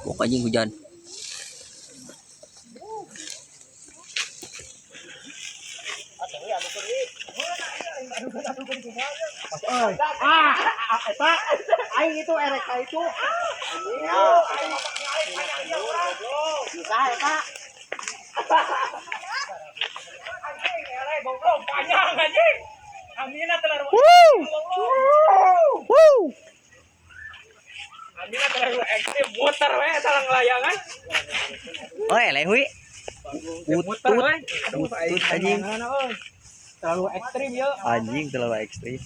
Pokoknya hujan. Aing itu erek itu. Bisa ya, Pak. Anjing, erek goblok panjang anjing. Amina terlalu. Amina terlalu ekstrim, muter we salah ngelayangan. Oh, lehui. Muter we. Utut anjing. Terlalu ekstrim ya. Anjing terlalu ekstrim.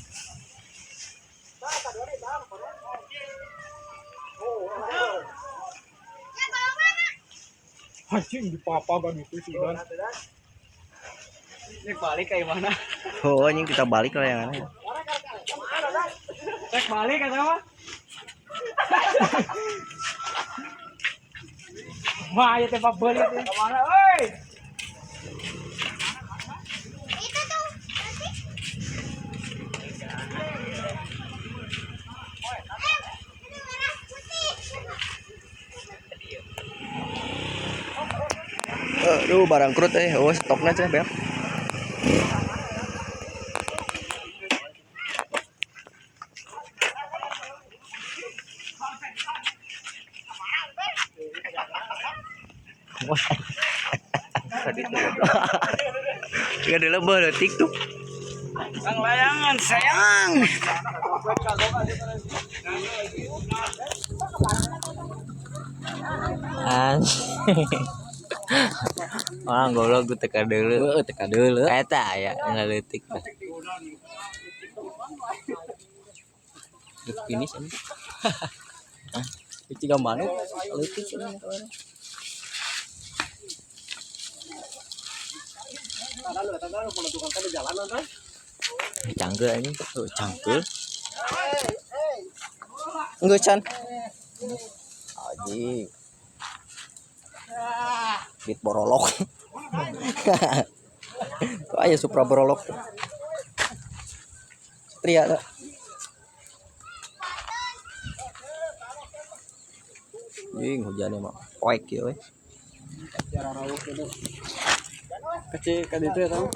Anjing di papa ban itu sih ban. Ini balik kayak mana? Oh, anjing kita balik lah yang aneh. Cek balik kata mah. Wah, ya tempat balik ya. Kemana, oi? Itu tuh. Aduh, barang krut oh stoknya cah, Beb. Wah. Enggak ada lebah detik tuh. Kang layangan sayang. Orang golok gue teka dulu. Eta ya ngaletik. Finish ini. Itu gambarnya letik ini kawan. Cangkel ini, cangkel. Enggak Chan. Aji. Bit borolok. Kok aja Supra borolok. Satria ada. Jing hujannya mah poek ya we. Kecil kan itu ya tahu.